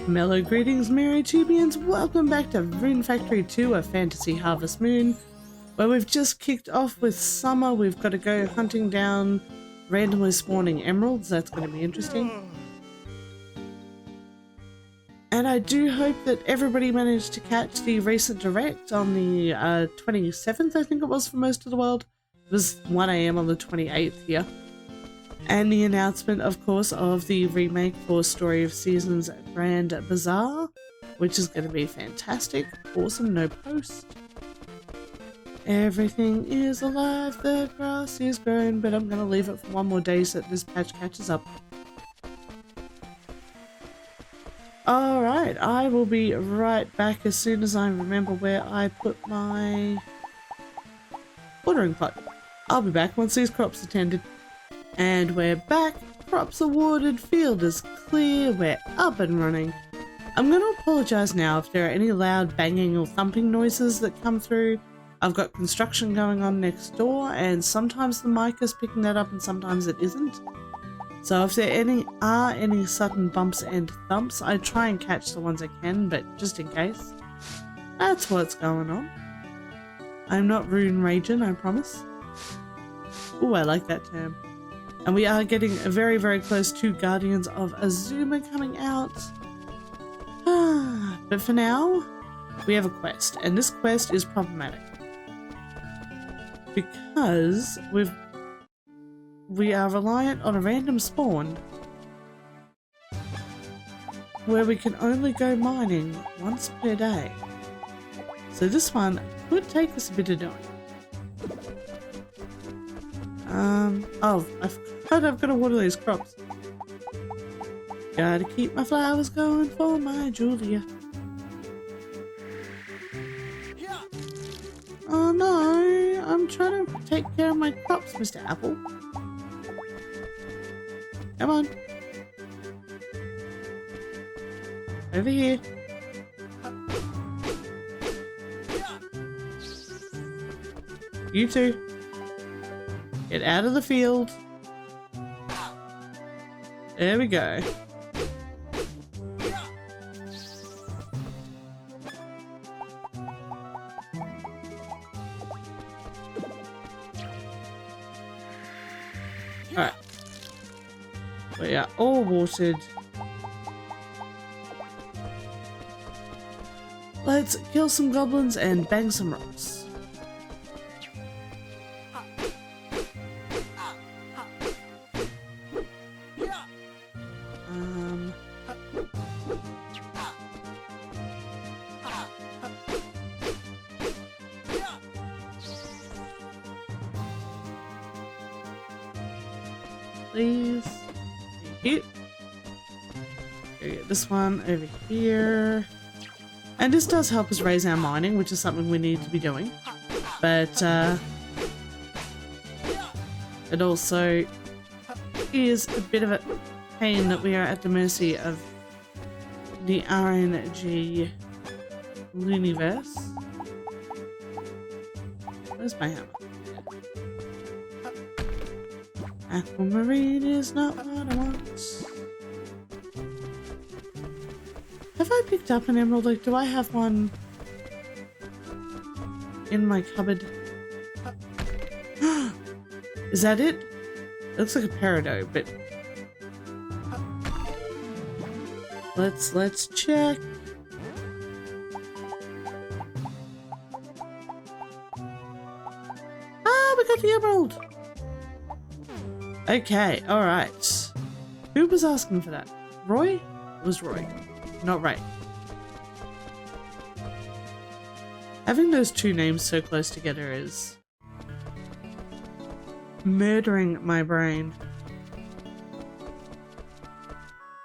Mellow greetings, merry tubians. Welcome back to Rune Factory 2, a fantasy harvest moon, where we've just kicked off with summer. We've got to go hunting down randomly spawning emeralds. That's going to be interesting. And I do hope that everybody managed to catch the recent direct on the 27th, I think it was, for most of the world. It was 1 AM on the 28th here. And the announcement, of course, of the remake for Story of Seasons Grand Bazaar, which is going to be fantastic. Awesome, no post. Everything is alive, the grass is growing, but I'm going to leave it for one more day so that this patch catches up. Alright, I will be right back as soon as I remember where I put my watering pot. I'll be back once these crops are tended. And we're back. Crops are watered, field is clear, we're up and running. I'm going to apologise now if there are any loud banging or thumping noises that come through. I've got construction going on next door, and sometimes the mic is picking that up and sometimes it isn't. So if there are any sudden bumps and thumps, I try and catch the ones I can, but just in case. That's what's going on. I'm not rune raging, I promise. Ooh, I like that term. And we are getting very, very close to Guardians of Azuma coming out. But for now, we have a quest, and this quest is problematic. Because we are reliant on a random spawn where we can only go mining once per day. So this one could take us a bit of doing. Oh, I forgot I've got to water these crops. Gotta keep my flowers going for my Julia. Oh no, I'm trying to take care of my crops, Mr. Apple. Come on. Over here. You two. Get out of the field. There we go. Alright. We are all watered. Let's kill some goblins and bang some rocks. Please. Here. Get this one over here. And this does help us raise our mining, which is something we need to be doing. But it also is a bit of a pain that we are at the mercy of the RNG Looniverse. Where's my hammer? Aquamarine is not what I want. Have I picked up an emerald? Like, do I have one in my cupboard? Is that it? It looks like a peridot, but let's check. Ah, we got the emerald. Okay, alright. Who was asking for that? Roy? It was Roy, not Ray. Having those two names so close together is murdering my brain.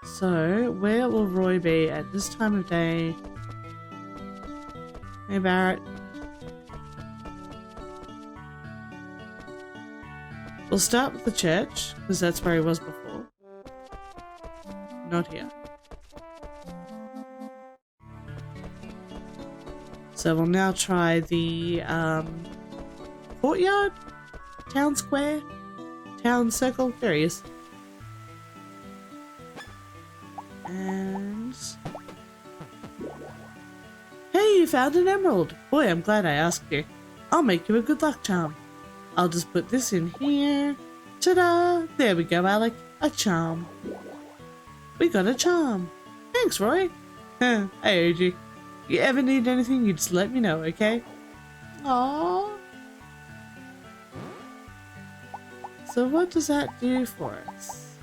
So, where will Roy be at this time of day? Hey, Barrett. We'll start with the church, because that's where he was before. Not here. So we'll now try the courtyard? Town square? Town circle? There he is. And found an emerald. Boy, I'm glad I asked you. I'll make you a good luck charm. I'll just put this in here. Ta-da! There we go, Alec. A charm. We got a charm. Thanks, Roy. I owed you. You ever need anything, you just let me know, okay? Aww. So what does that do for us?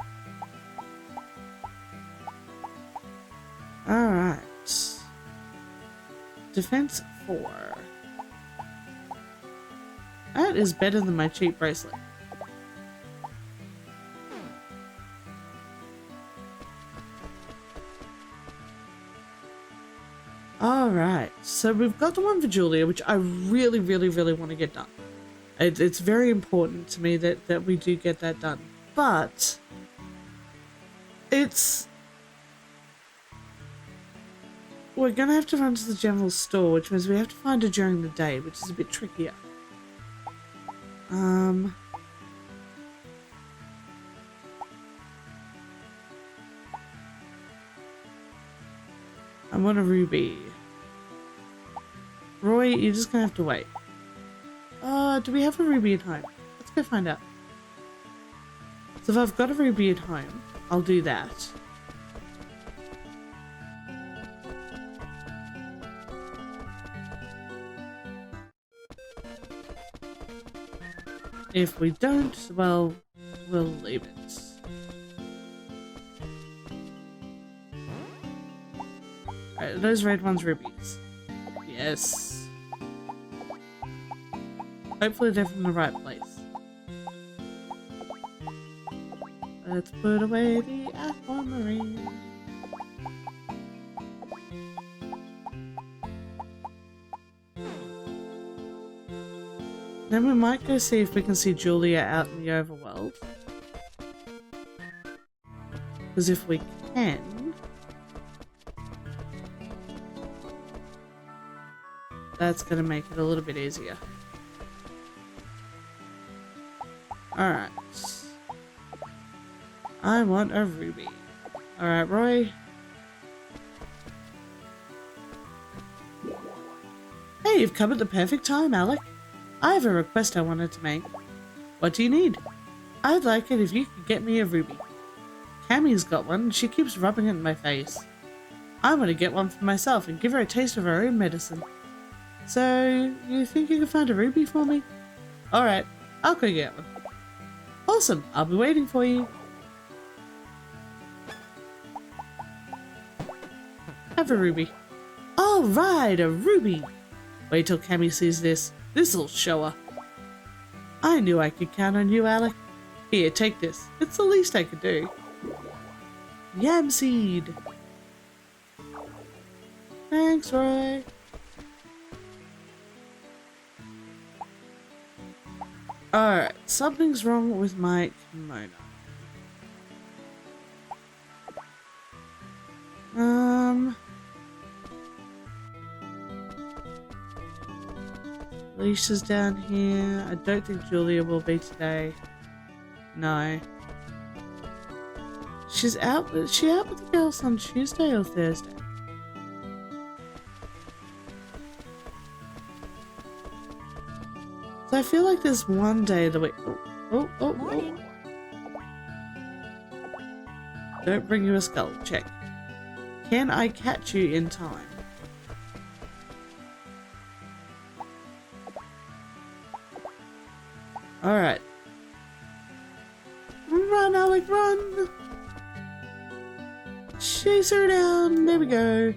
Alright. Defense 4. That is better than my cheap bracelet. Alright, so we've got the one for Julia, which I really want to get done. It's very important to me that we do get that done. But we're going to have to run to the general store, which means we have to find her during the day, which is a bit trickier. I want a ruby. Roy, you're just gonna have to wait. Do we have a ruby at home? Let's go find out. So if I've got a ruby at home, I'll do that. If we don't, well, we'll leave it. Alright, those red ones rubies. Yes. Hopefully they're from the right place. Let's put away the aquamarine. Then we might go see if we can see Julia out in the overworld. Because if we can, that's going to make it a little bit easier. Alright. I want a ruby. Alright, Roy. Hey, you've come at the perfect time, Alec. I have a request I wanted to make. What do you need? I'd like it if you could get me a ruby. Cammie's got one and she keeps rubbing it in my face. I want to get one for myself and give her a taste of her own medicine. So, you think you can find a ruby for me? Alright, I'll go get one. Awesome, I'll be waiting for you. Have a ruby. Alright, a ruby! Wait till Cammie sees this. This'll show her. I knew I could count on you, Alec. Here, take this. It's the least I could do. Yam seed. Thanks, Roy. Alright, something's wrong with my kimono. Alicia's down here. I don't think Julia will be today. No. She's out. Is she out with the girls on Tuesday or Thursday? So I feel like there's one day that we... Oh. Don't bring you a skull. Check. Can I catch you in time? Alright. Run, Alec, run! Chase her down. There we go.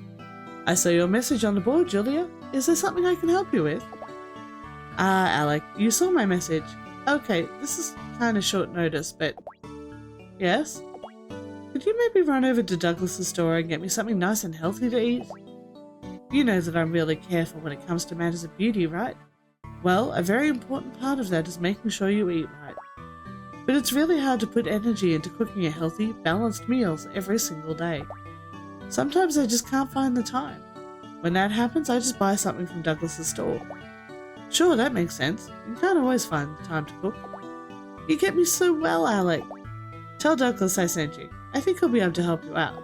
I saw your message on the board, Julia. Is there something I can help you with? Alec, you saw my message. Okay, this is kind of short notice, but... Yes? Could you maybe run over to Douglas's store and get me something nice and healthy to eat? You know that I'm really careful when it comes to matters of beauty, right? Well, a very important part of that is making sure you eat right. But it's really hard to put energy into cooking a healthy, balanced meals every single day. Sometimes I just can't find the time. When that happens, I just buy something from Douglas's store. Sure, that makes sense. You can't always find time to cook. You get me so well, Alec. Tell Douglas I sent you. I think he'll be able to help you out.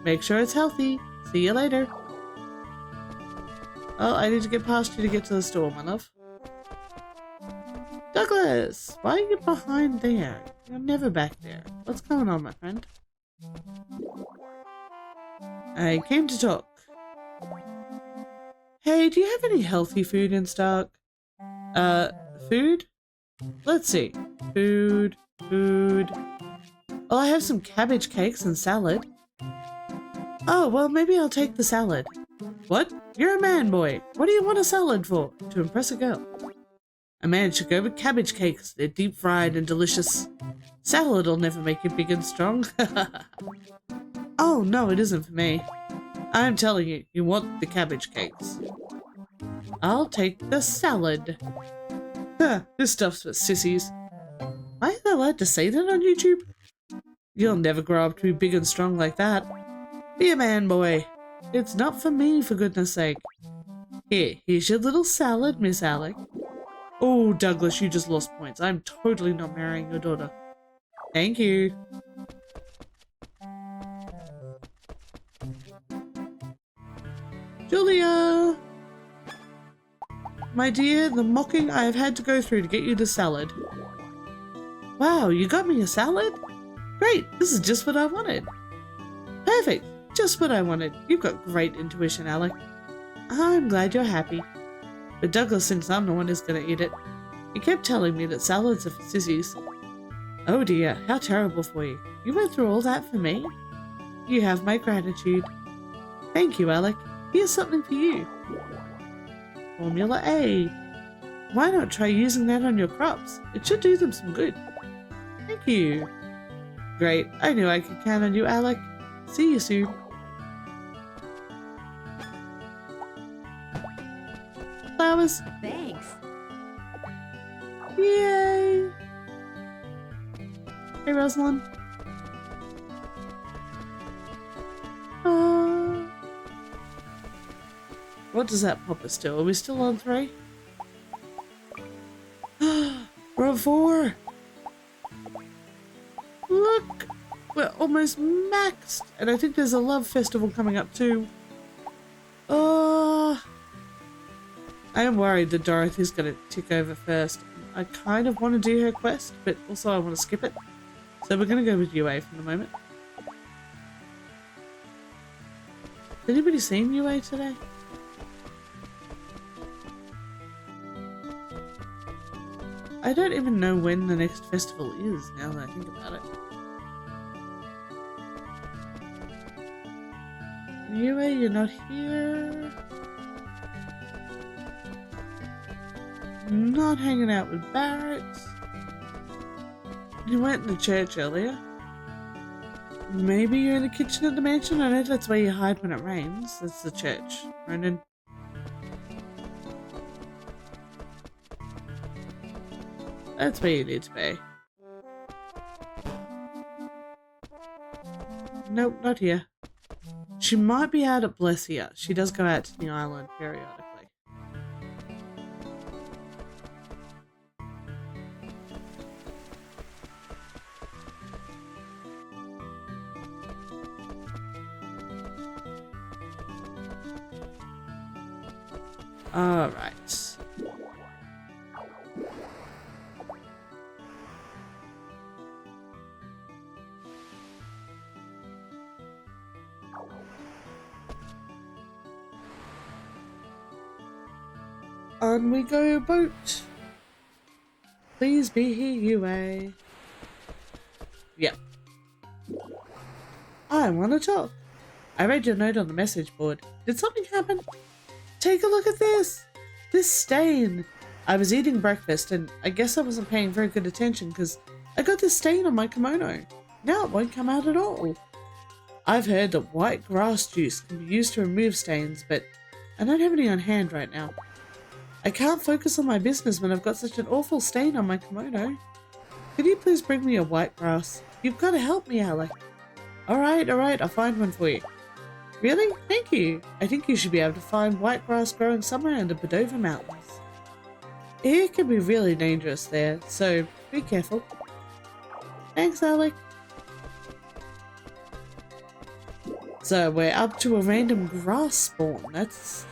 Make sure it's healthy. See you later. Oh, I need to get past you to get to the store, my love. Douglas, why are you behind there? You're never back there. What's going on, my friend? I came to talk. Hey, do you have any healthy food in stock? Food? Let's see. Food. Well, I have some cabbage cakes and salad. Oh, well, maybe I'll take the salad. What? You're a man, boy. What do you want a salad for? To impress a girl. A man should go with cabbage cakes. They're deep fried and delicious. Salad'll never make you big and strong. Oh, no, it isn't for me. I'm telling you, you want the cabbage cakes. I'll take the salad. This stuff's for sissies. Why are they allowed to say that on YouTube? You'll never grow up to be big and strong like that. Be a man, boy. It's not for me, for goodness sake. Here's your little salad, Miss Alec. Oh, Douglas, you just lost points. I'm totally not marrying your daughter. Thank you. Julia! My dear, the mocking I have had to go through to get you the salad. Wow, you got me a salad? Great, this is just what I wanted. Perfect, just what I wanted. You've got great intuition, Alec. I'm glad you're happy. But Douglas thinks I'm the one who's gonna eat it. He kept telling me that salads are for sissies. Oh dear, how terrible for you. You went through all that for me? You have my gratitude. Thank you, Alec. Here's something for you. Formula A. Why not try using that on your crops? It should do them some good. Thank you. Great, I knew I could count on you, Alec. See you soon. Flowers. Thanks. Yay. Hey, Rosalind. What does that pop us to? Are we still on 3? We're on 4. Look, we're almost maxed. And I think there's a love festival coming up too. I am worried that Dorothy's going to tick over first. I kind of want to do her quest, but also I want to skip it. So we're going to go with UA for the moment. Has anybody seen UA today? I don't even know when the next festival is, now that I think about it. UA, you're not here. Not hanging out with Barrett. You went in the church earlier. Maybe you're in the kitchen at the mansion? I know that's where you hide when it rains. That's the church. Ronan. That's where you need to be. Nope, not here. She might be out at Blessia. She does go out to the island periodically. Alright. On we go, boat. Please be here, UA. Yep. I want to talk. I read your note on the message board. Did something happen? Take a look at this. This stain. I was eating breakfast and I guess I wasn't paying very good attention because I got this stain on my kimono. Now it won't come out at all. I've heard that white grass juice can be used to remove stains, but I don't have any on hand right now. I can't focus on my business when I've got such an awful stain on my kimono. Could you please bring me a white grass? You've got to help me, Alec. Alright, I'll find one for you. Really? Thank you. I think you should be able to find white grass growing somewhere in the Padova Mountains. It can be really dangerous there, so be careful. Thanks, Alec. So we're up to a random grass spawn. That's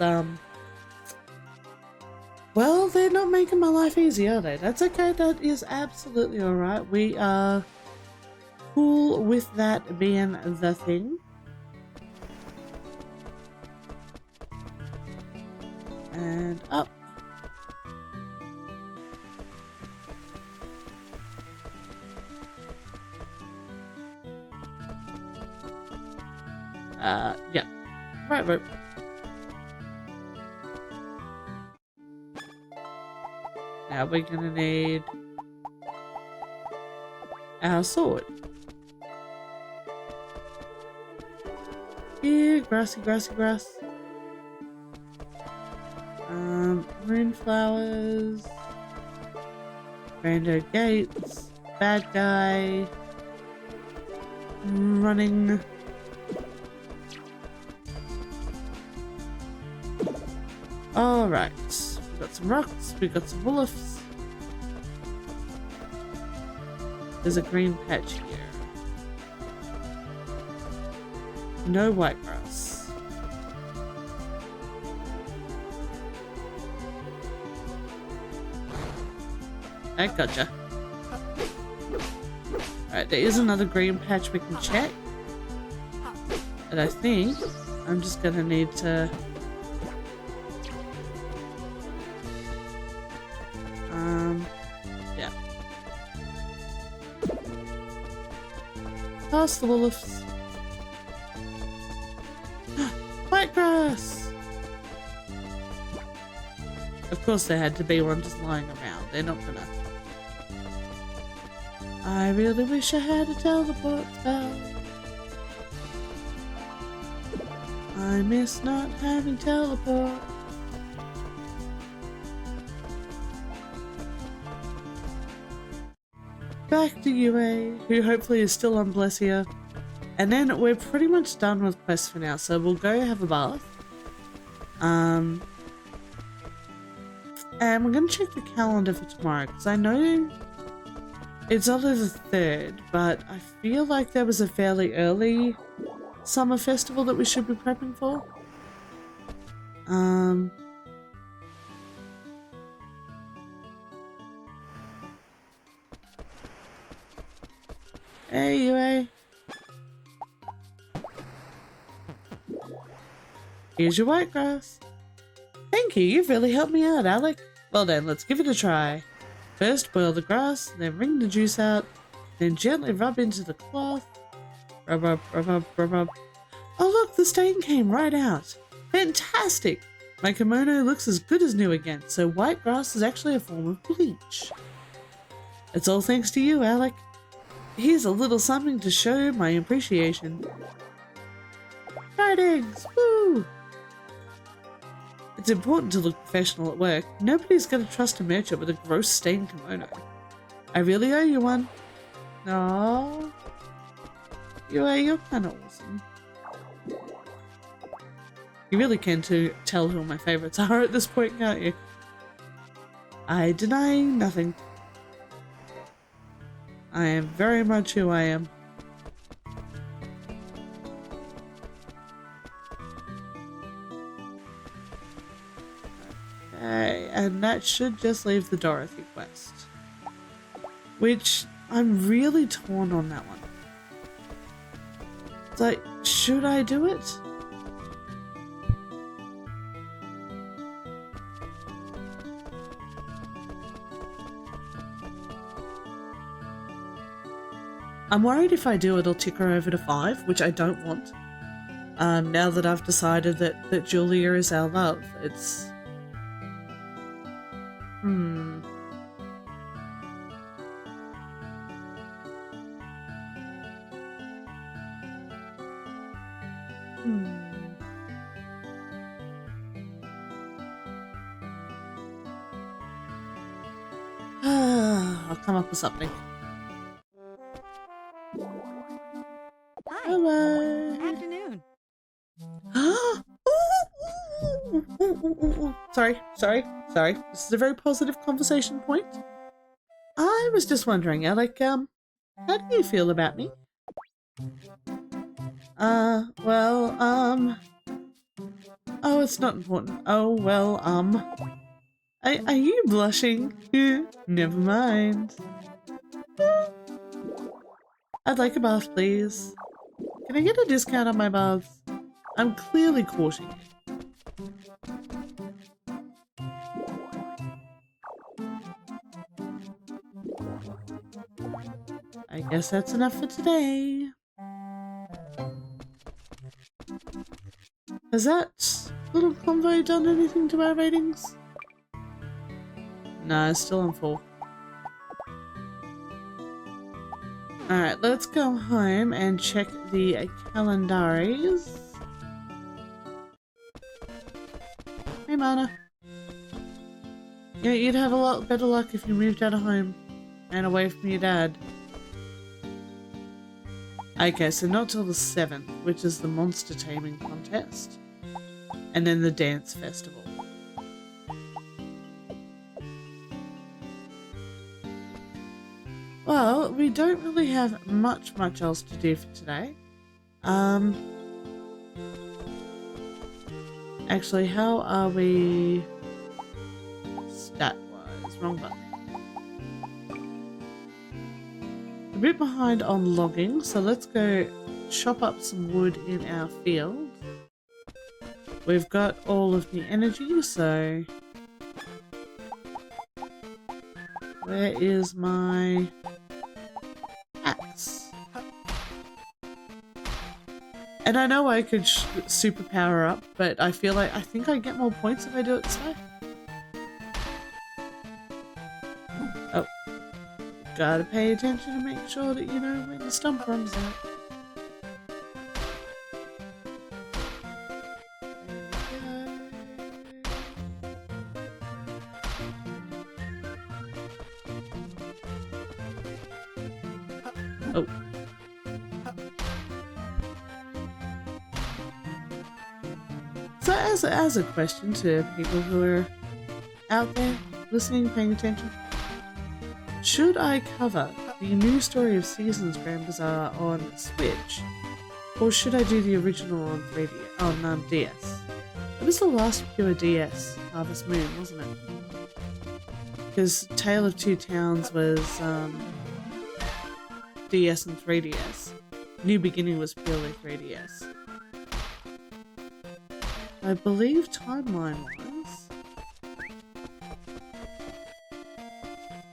Well, they're not making my life easy, are they? That's okay. That is absolutely alright. We are cool with that being the thing. And up. Yeah. Right rope. Now we're gonna need our sword. Here, grassy, grassy, grass. Rune flowers. Rando gates. Bad guy. Running. Alright. We've got some rocks. We've got some wolves. There's a green patch here. No white grass. I gotcha. Alright, there is another green patch we can check. And I think I'm just gonna need to yeah. Past the wolves. White grass! Of course there had to be one just lying around. They're not gonna. I really wish I had a teleport spell. I miss not having teleport. Back to UA, who hopefully is still on Blessia. And then we're pretty much done with quests for now, so we'll go have a bath. And we're gonna check the calendar for tomorrow, because I know it's only the 3rd, but I feel like there was a fairly early summer festival that we should be prepping for. Hey, UA. Here's your white grass. Thank you, you've really helped me out, Alec. Well then, let's give it a try. First boil the grass, then wring the juice out, then gently rub into the cloth. Rub, rub, rub, rub, rub, rub. Oh look, the stain came right out. Fantastic! My kimono looks as good as new again, so white grass is actually a form of bleach. It's all thanks to you, Alec. Here's a little something to show my appreciation. Fried eggs! Woo! It's important to look professional at work. Nobody's going to trust a merchant with a gross stained kimono. I really owe you one. Aww. You're kind of awesome. You really can tell who my favorites are at this point, can't you? I deny nothing. I am very much who I am. Okay, and that should just leave the Dorothy quest. Which, I'm really torn on that one. It's like, should I do it? I'm worried if I do it'll tick her over to 5, which I don't want. Now that I've decided that Julia is our love, it's... I'll come up with something. Hi. Hello. Afternoon. Sorry. This is a very positive conversation point. I was just wondering, Alec, how do you feel about me? Oh, it's not important. Oh, well, Are you blushing? Never mind. I'd like a bath, please. Can I get a discount on my baths? I'm clearly courting it. I guess that's enough for today. Has that little convoy done anything to our ratings? No, it's still on full. Alright, let's go home and check the calendaries. Hey, Mana. Yeah, you'd have a lot better luck if you moved out of home and away from your dad. Okay, so not till the 7th, which is the monster taming contest. And then the dance festival. Well, we don't really have much else to do for today. Actually, how are we stat-wise? Wrong button. A bit behind on logging, so let's go chop up some wood in our field. We've got all of the energy, so where is my axe? And I know I could super power up, but I think I get more points if I do it this way. Oh. Gotta pay attention to make sure that you know when the stump runs out. Oh. So as a question to people who are out there listening, paying attention, should I cover the new Story of Seasons Grand Bazaar on Switch, or should I do the original on 3D on DS? It was the last pure DS Harvest Moon, wasn't it? Because Tale of Two Towns was DS and 3DS. New Beginning was purely 3DS. I believe timeline-wise,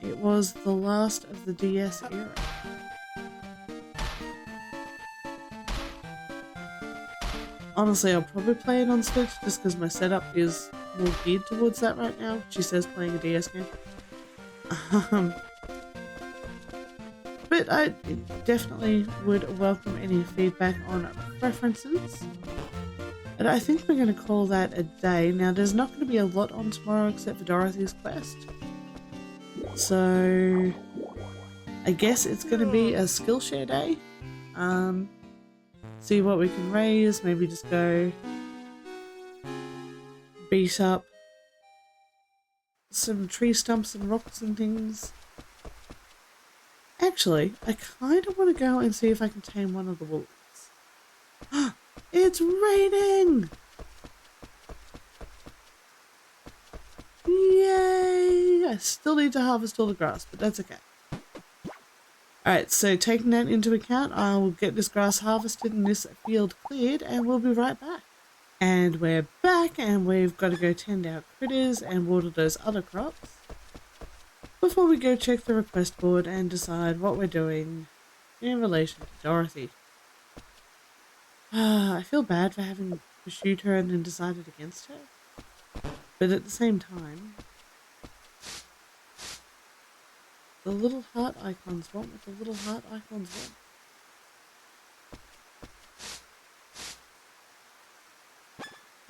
it was the last of the DS era. Honestly, I'll probably play it on Switch just because my setup is more geared towards that right now. She says playing a DS game. But I definitely would welcome any feedback on preferences. But I think we're going to call that a day. Now, there's not going to be a lot on tomorrow except for Dorothy's quest. So, I guess it's going to be a Skillshare day. See what we can raise. Maybe just go beat up some tree stumps and rocks and things. Actually, I kind of want to go and see if I can tame one of the wolves. It's raining! Yay! I still need to harvest all the grass, but that's okay. Alright, so taking that into account, I will get this grass harvested and this field cleared, and we'll be right back. And we're back, and we've got to go tend our critters and water those other crops before we go check the request board and decide what we're doing in relation to Dorothy. I feel bad for having pursued her and then decided against her. But at the same time, the little heart icons want what the little heart icons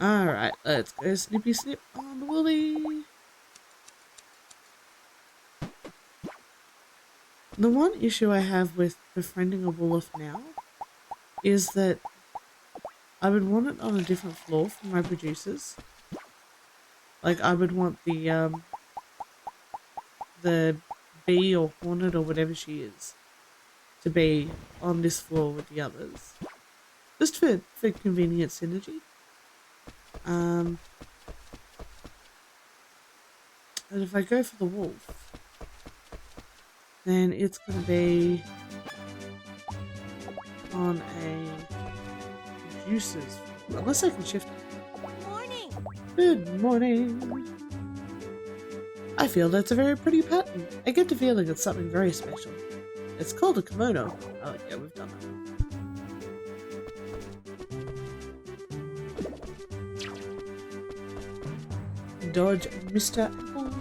want. Alright, let's go snippy snip on the woolly. The one issue I have with befriending a Wolof now is that I would want it on a different floor from my producers. Like, I would want the bee or hornet or whatever she is to be on this floor with the others. Just for convenient synergy. And if I go for the wolf, then it's going to be on a juices. Unless I can shift it. Morning. Good morning. I feel that's a very pretty pattern. I get the feeling it's something very special. It's called a kimono. Oh yeah, we've done that. Dodge Mr. Apples.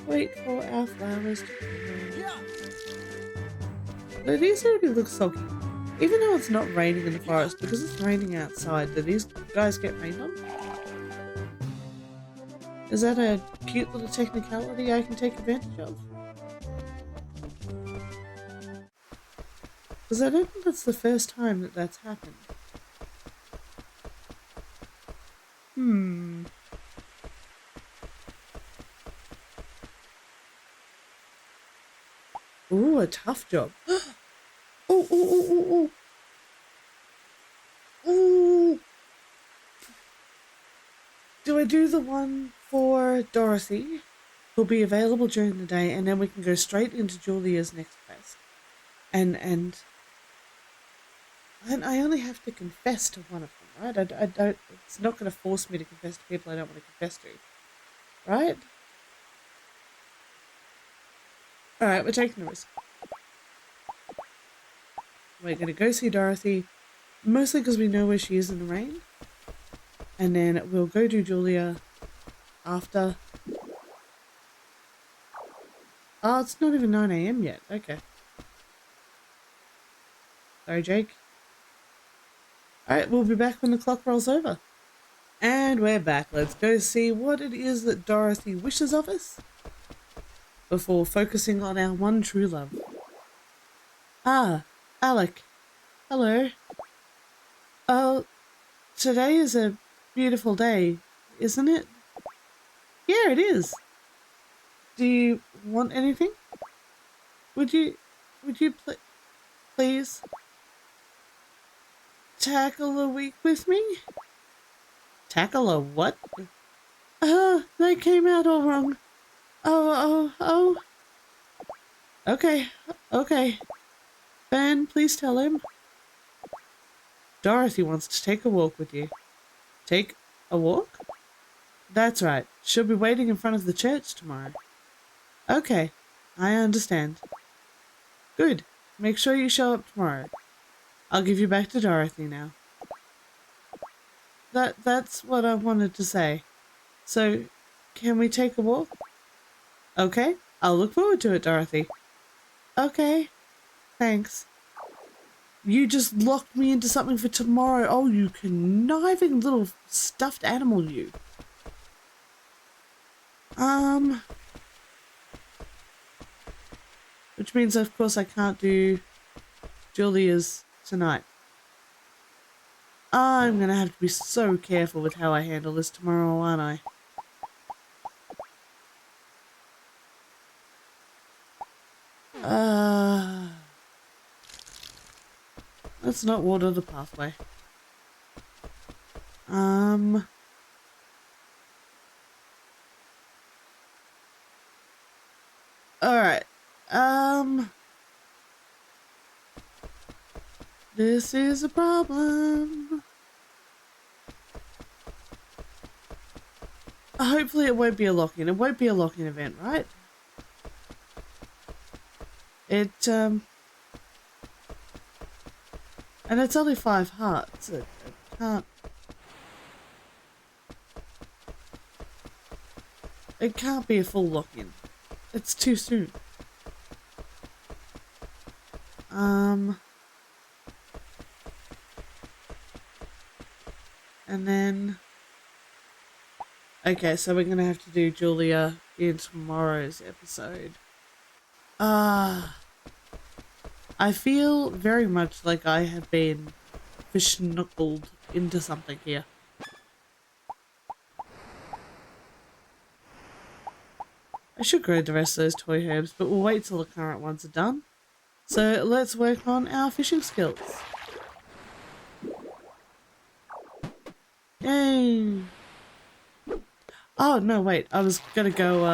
Wait for our flowers to grow. Though these already look soggy. Even though it's not raining in the forest, because it's raining outside, do these guys get rained on? Is that a cute little technicality I can take advantage of? Because I don't think that's the first time that that's happened. Ooh, a tough job. Oh, oh, oh, oh, oh. Ooh. Do I do the one for Dorothy? Who'll be available during the day, and then we can go straight into Julia's next quest. And I only have to confess to one of them, right? I don't. It's not going to force me to confess to people I don't want to confess to, right? All right, we're taking the risk. We're going to go see Dorothy, mostly because we know where she is in the rain. And then we'll go do Julia after. Oh, it's not even 9 AM yet. Okay. Sorry, Jake. Alright, we'll be back when the clock rolls over. And we're back. Let's go see what it is that Dorothy wishes of us before focusing on our one true love. Ah, Alec. Hello. Oh, today is a beautiful day, isn't it? Yeah, it is. Do you want anything? Would you please tackle a week with me? Tackle a what? That came out all wrong. Oh. Okay. Ben, please tell him. Dorothy wants to take a walk with you. Take a walk? That's right. She'll be waiting in front of the church tomorrow. Okay, I understand. Good. Make sure you show up tomorrow. I'll give you back to Dorothy now. That's what I wanted to say. So, can we take a walk? Okay, I'll look forward to it, Dorothy. Okay, thanks. You just locked me into something for tomorrow. Oh, you conniving little stuffed animal, you. Which means, of course, I can't do Julia's tonight. I'm gonna have to be so careful with how I handle this tomorrow, aren't I? Let's not water the pathway. Alright. This is a problem. Hopefully it won't be a lock-in. It won't be a lock-in event, right? And it's only 5 hearts. It can't... It can't be a full lock-in. It's too soon. And then... Okay, so we're gonna have to do Julia in tomorrow's episode. I feel very much like I have been fish-knuckled into something here. I should grow the rest of those toy herbs, but we'll wait till the current ones are done. So let's work on our fishing skills. Yay! Oh, no, wait. I was gonna go,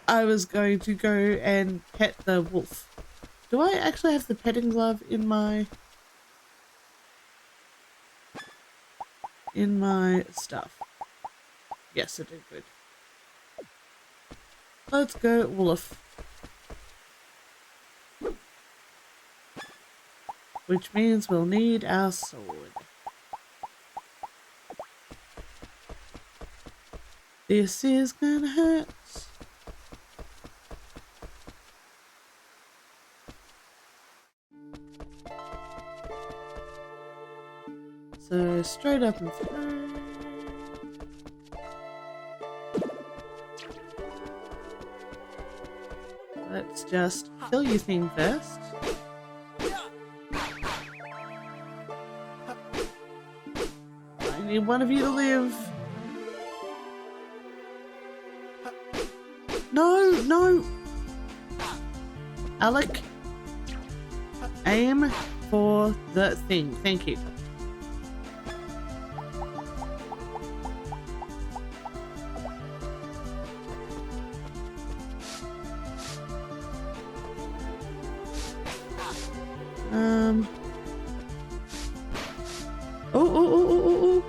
I was going to go and pet the wolf. Do I actually have the petting glove in my stuff? Yes, I did. Good. Let's go, wolf. Which means we'll need our sword. This is gonna hurt. So straight up and through. Let's just kill your thing first. I need one of you to live. No, no. Alec, aim for the thing. Thank you. Oh.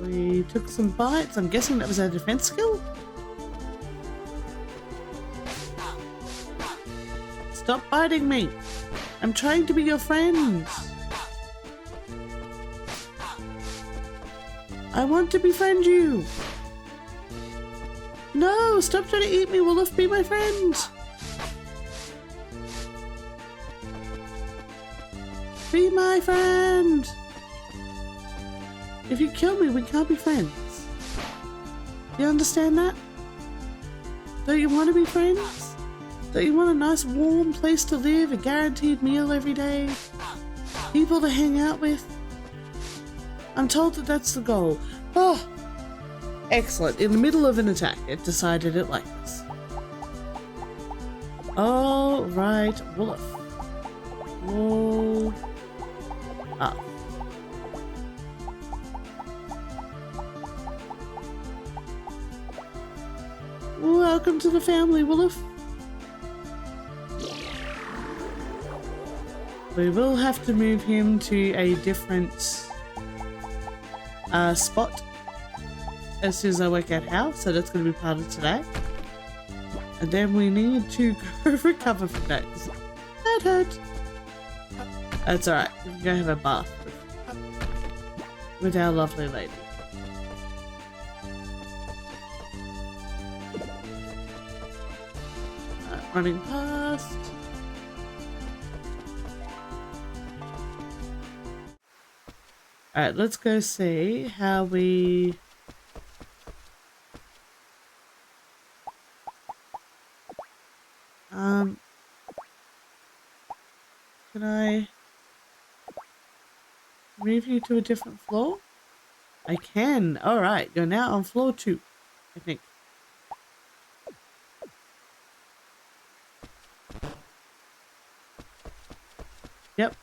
We took some bites. I'm guessing that was our defense skill. Stop biting me. I'm trying to be your friend. I want to befriend you. No, stop trying to eat me, Wolf. Be my friend. Be my friend. If you kill me, we can't be friends. You understand that? Don't you want to be friends? Don't you want a nice warm place to live, a guaranteed meal every day, people to hang out with? I'm told that that's the goal. Oh, excellent. In the middle of an attack, it decided it liked us. All right, Wolf. Wool up. Welcome to the family, Wolf. We will have to move him to a different spot as soon as I work out how, so that's going to be part of today. And then we need to go recover from that. That hurt. That's alright, we can go have a bath with our lovely lady. Running past. Alright, let's go see how we... Can I move you to a different floor? I can. Alright, you're now on floor 2, I think. Yep.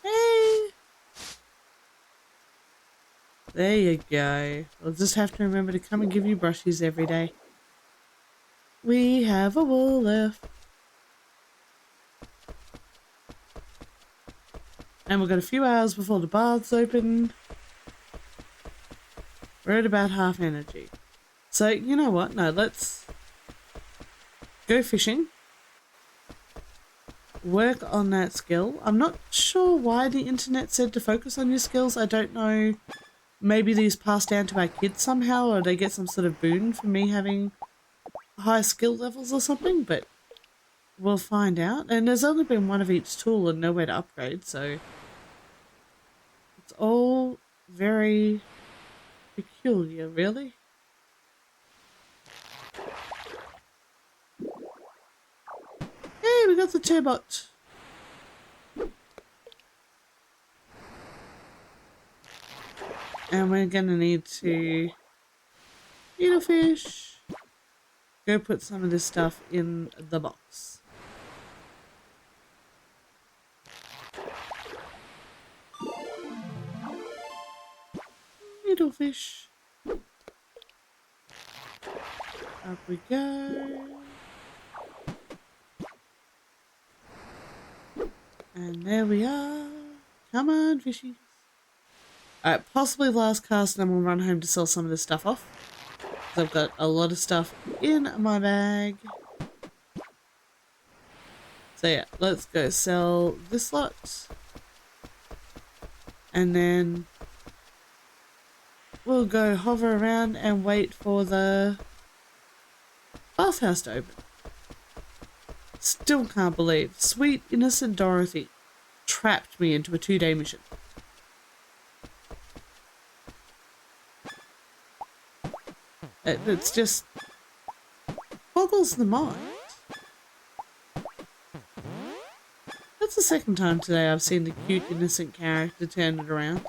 Hey! There you go. We'll just have to remember to come and give you brushies every day. We have a wolf. And we've got a few hours before the baths open. We're at about half energy. So, you know what? No, let's go fishing. Work on that skill. I'm not sure why the internet said to focus on your skills. I don't know. Maybe these pass down to our kids somehow, or they get some sort of boon for me having high skill levels or something, but we'll find out. And there's only been one of each tool and nowhere to upgrade, so it's all very peculiar, really. Hey, we got the turbot. And we're gonna need to Needlefish. Go put some of this stuff in the box. Needlefish. Up we go. And there we are. Come on, fishies. Alright, possibly last cast and then we'll run home to sell some of this stuff off. Because I've got a lot of stuff in my bag. So yeah, let's go sell this lot. And then we'll go hover around and wait for the bathhouse to open. Still can't believe sweet innocent Dorothy trapped me into a 2-day mission. It's just boggles the mind. That's the second time today I've seen the cute innocent character turn it around.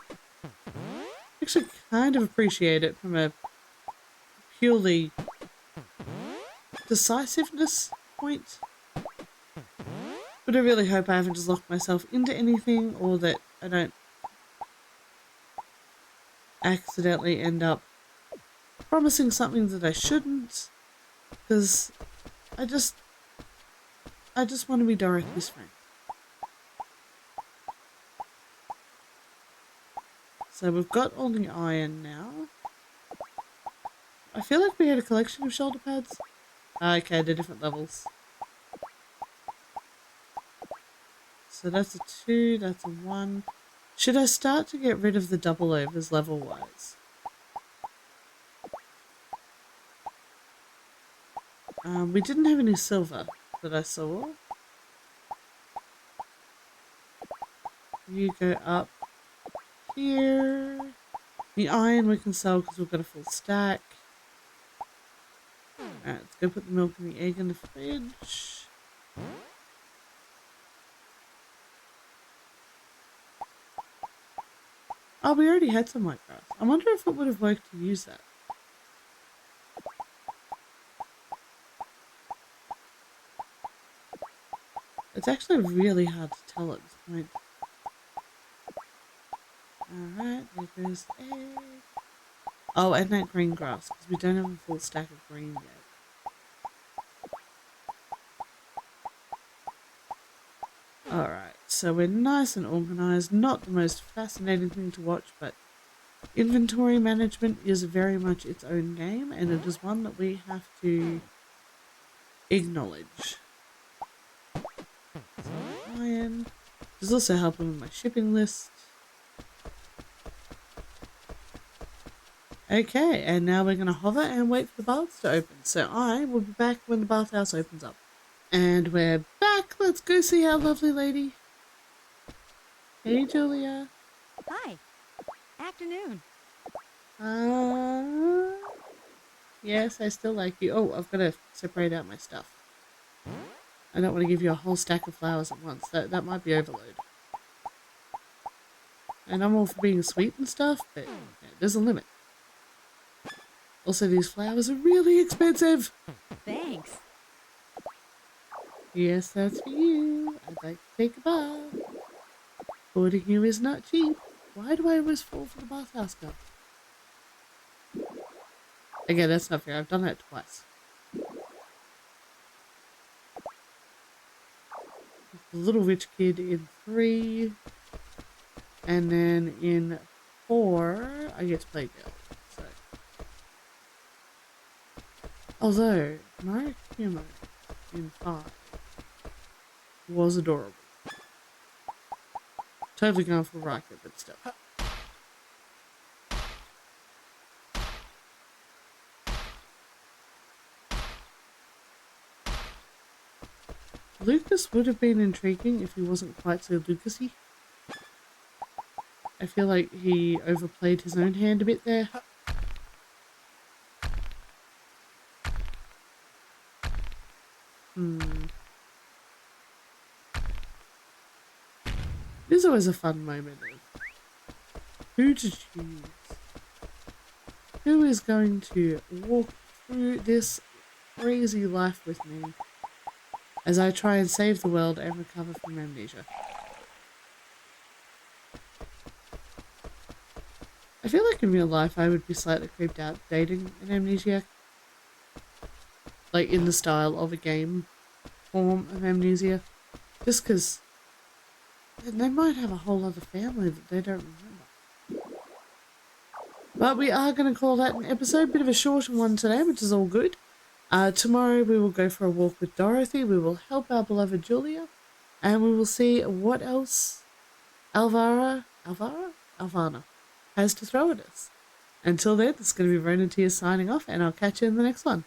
Actually kind of appreciate it from a purely decisiveness point. But I really hope I haven't just locked myself into anything or that I don't accidentally end up promising something that I shouldn't, because I just want to be Dorothy's friend. So we've got all the iron now. I feel like we had a collection of shoulder pads. Okay, they're different levels. So that's a 2, that's a 1. Should I start to get rid of the double overs level-wise? We didn't have any silver that I saw. You go up here. The iron we can sell because we've got a full stack. Alright, let's go put the milk and the egg in the fridge. Oh, we already had some white grass. I wonder if it would have worked to use that. It's actually really hard to tell at this point. Alright, there goes the egg. Oh, and that green grass, because we don't have a full stack of green yet. Alright, so we're nice and organised. Not the most fascinating thing to watch, but inventory management is very much its own game, and it is one that we have to acknowledge. So iron. This is also helping with my shipping list. Okay, and now we're going to hover and wait for the baths to open. So I will be back when the bathhouse opens up. And we're back. Let's go see our lovely lady. Hey, Julia. Hi. Afternoon. Yes, I still like you. Oh, I've got to separate out my stuff. I don't want to give you a whole stack of flowers at once. That might be overload. And I'm all for being sweet and stuff, but yeah, there's a limit. Also, these flowers are really expensive. Thanks. Yes, that's for you. I'd like to take a bath. Boarding here is not cheap. Why do I always fall for the bathhouse girl? Again, that's not fair. I've done that twice. The little rich kid in 3. And then in 4, I get to play girl. So. Although, Mario Kumo in 5 was adorable. Totally going for Rocket, but still. Lucas would have been intriguing if he wasn't quite so Lucasy. I feel like he overplayed his own hand a bit there. There's always a fun moment of who to choose. who is going to walk through this crazy life with me as I try and save the world and recover from amnesia. I feel like in real life I would be slightly creeped out dating an amnesiac, like in the style of a game form of amnesia, just because they might have a whole other family that they don't remember. But we are going to call that an episode, bit of a shorter one today, which is all good. Tomorrow we will go for a walk with Dorothy, we will help our beloved Julia, and we will see what else Alvana has to throw at us. Until then, this is going to be RononTyr signing off, and I'll catch you in the next one.